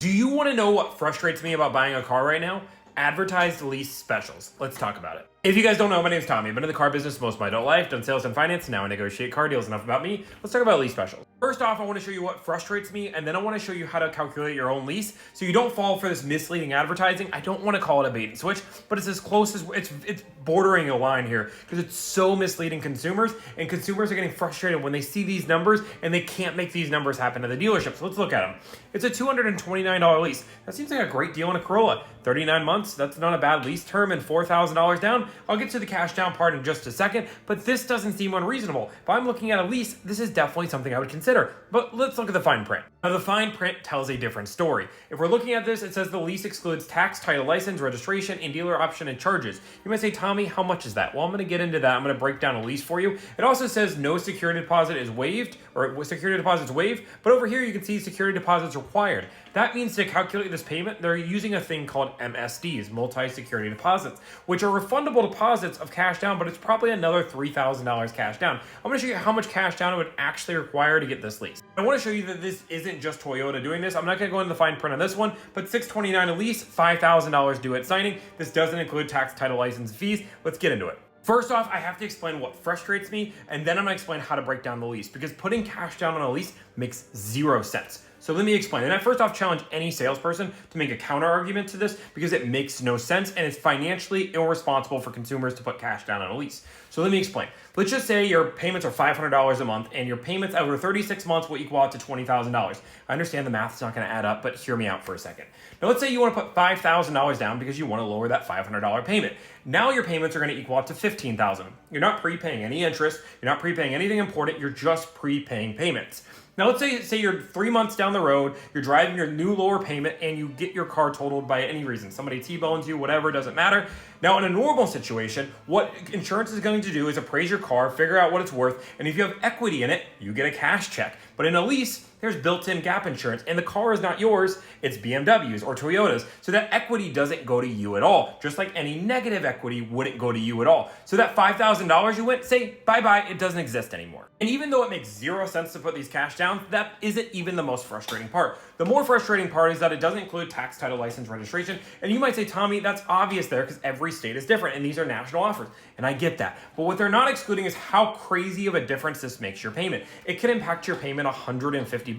Do you want to know what frustrates me about buying a car right now? Advertised lease specials. Let's talk about it. If you guys don't know, my name's Tommy. I've been in the car business most of my adult life, done sales and finance, and now I negotiate car deals. Enough about me. Let's talk about lease specials. First off, I want to show you what frustrates me, and then I want to show you how to calculate your own lease so you don't fall for this misleading advertising. I don't want to call it a bait and switch, but it's as close as it's bordering a line here because it's so misleading consumers, and consumers are getting frustrated when they see these numbers and they can't make these numbers happen to the dealership. So let's look at them. It's a $229 lease. That seems like a great deal on a Corolla. 39 months, that's not a bad lease term, and $4,000 down. I'll get to the cash down part in just a second, but this doesn't seem unreasonable. If I'm looking at a lease, this is definitely something I would consider. But let's look at the fine print. Now, the fine print tells a different story. If we're looking at this, it says the lease excludes tax, title, license, registration, and dealer option and charges. You might say, Tommy, how much is that? Well, I'm going to get into that. I'm going to break down a lease for you. It also says no security deposit is waived, or security deposits waived, but over here you can see security deposits required. That means to calculate this payment, they're using a thing called MSDs, multi-security deposits, which are refundable deposits of cash down, but it's probably another $3,000 cash down. I'm going to show you how much cash down it would actually require to get this lease. I want to show you that this isn't just Toyota doing this. I'm not going to go into the fine print on this one, but $629 a lease, $5,000 due at signing. This doesn't include tax, title, license, fees. Let's get into it. First off, I have to explain what frustrates me, and then I'm going to explain how to break down the lease, because putting cash down on a lease makes zero sense. So let me explain. And I first off challenge any salesperson to make a counter argument to this because it makes no sense and it's financially irresponsible for consumers to put cash down on a lease. So let me explain. Let's just say your payments are $500 a month and your payments over 36 months will equal out to $20,000. I understand the math's not going to add up, but hear me out for a second. Now let's say you want to put $5,000 down because you want to lower that $500 payment. Now your payments are going to equal out to $15,000. You're not prepaying any interest. You're not prepaying anything important. You're just prepaying payments. Now let's say you're 3 months down the road, you're driving your new lower payment and you get your car totaled by any reason. Somebody T-bones you, whatever, doesn't matter. Now in a normal situation, what insurance is going to do is appraise your car, figure out what it's worth, and if you have equity in it, you get a cash check. But in a lease, there's built-in gap insurance, and the car is not yours, it's BMW's or Toyota's, so that equity doesn't go to you at all, just like any negative equity wouldn't go to you at all. So that $5,000 you went, say, bye-bye, it doesn't exist anymore. And even though it makes zero sense to put these cash down, that isn't even the most frustrating part. The more frustrating part is that it doesn't include tax, title, license, registration, and you might say, Tommy, that's obvious there because every state is different, and these are national offers, and I get that. But what they're not excluding is how crazy of a difference this makes your payment. It can impact your payment $150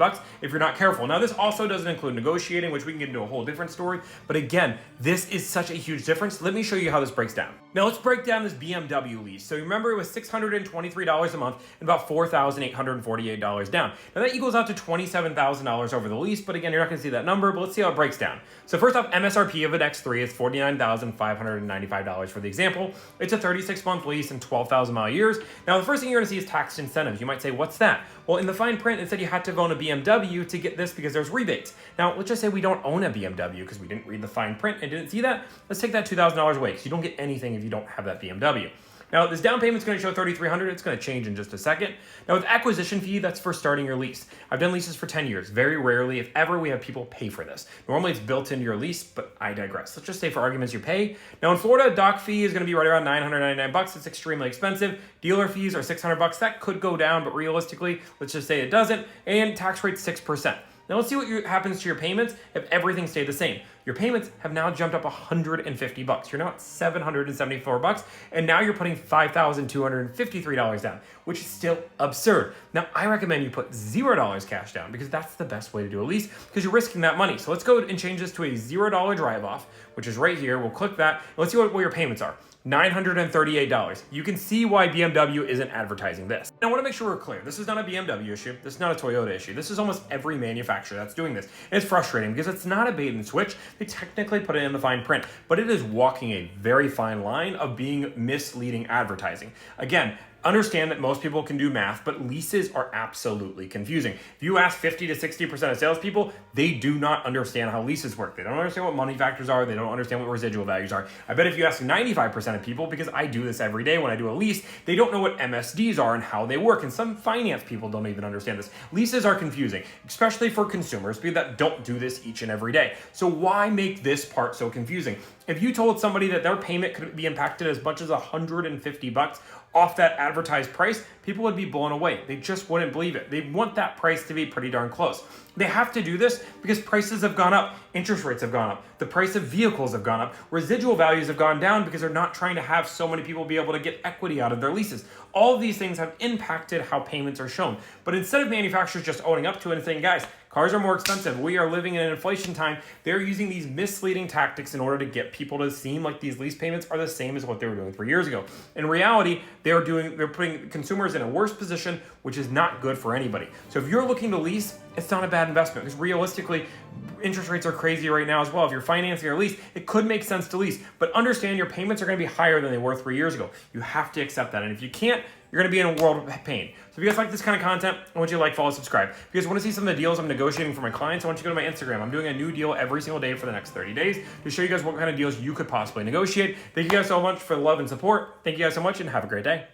if you're not careful. Now, this also doesn't include negotiating, which we can get into a whole different story. But again, this is such a huge difference. Let me show you how this breaks down. Now, let's break down this BMW lease. So remember, it was $623 a month and about $4,848 down. Now, that equals out to $27,000 over the lease. But again, you're not going to see that number, but let's see how it breaks down. So first off, MSRP of an X3 is $49,595 for the example. It's a 36-month lease and 12,000 mile years. Now, the first thing you're going to see is tax incentives. You might say, what's that? Well, in the fine print, it said you had to own a BMW to get this because there's rebates. Now, let's just say we don't own a BMW because we didn't read the fine print and didn't see that. Let's take that $2,000 away because you don't get anything if you don't have that BMW. Now, this down payment's going to show $3,300. It's going to change in just a second. Now, with acquisition fee, that's for starting your lease. I've done leases for 10 years. Very rarely, if ever, we have people pay for this. Normally, it's built into your lease, but I digress. Let's just say for arguments you pay. Now, in Florida, doc fee is going to be right around $999. It's extremely expensive. Dealer fees are $600. That could go down, but realistically, let's just say it doesn't. And tax rate's 6%. Now let's see what happens to your payments if everything stayed the same. Your payments have now jumped up $150. You're now at $774, and now you're putting $5,253 down, which is still absurd. Now, I recommend you put $0 cash down because that's the best way to do a lease because you're risking that money. So let's go and change this to a $0 drive-off, which is right here. We'll click that. Let's see what your payments are. $938. You can see why BMW isn't advertising this. Now, I want to make sure we're clear. This is not a BMW issue. This is not a Toyota issue. This is almost every manufacturer that's doing this. And it's frustrating because it's not a bait and switch. They technically put it in the fine print, but it is walking a very fine line of being misleading advertising. Again, understand that most people can do math, but leases are absolutely confusing. If you ask 50 to 60% of salespeople, they do not understand how leases work. They don't understand what money factors are. They don't understand what residual values are. I bet if you ask 95% of people, because I do this every day when I do a lease, they don't know what MSDs are and how they work. And some finance people don't even understand this. Leases are confusing, especially for consumers that don't do this each and every day. So why make this part so confusing? If you told somebody that their payment could be impacted as much as $150 off that advertised price, people would be blown away. They just wouldn't believe it. They want that price to be pretty darn close. They have to do this because prices have gone up, interest rates have gone up, the price of vehicles have gone up, residual values have gone down because they're not trying to have so many people be able to get equity out of their leases. All of these things have impacted how payments are shown. But instead of manufacturers just owning up to it and saying, guys, cars are more expensive, we are living in an inflation time, they're using these misleading tactics in order to get people to seem like these lease payments are the same as what they were doing 3 years ago. In reality, they're putting consumers in a worse position, which is not good for anybody. So if you're looking to lease, it's not a bad investment because realistically, interest rates are crazy right now as well. If you're financing or lease, it could make sense to lease, but understand your payments are going to be higher than they were 3 years ago. You have to accept that. And if you can't, you're going to be in a world of pain. So if you guys like this kind of content, I want you to like, follow, subscribe. If you guys want to see some of the deals I'm negotiating for my clients, I want you to go to my Instagram. I'm doing a new deal every single day for the next 30 days to show you guys what kind of deals you could possibly negotiate. Thank you guys so much for the love and support. Thank you guys so much and have a great day.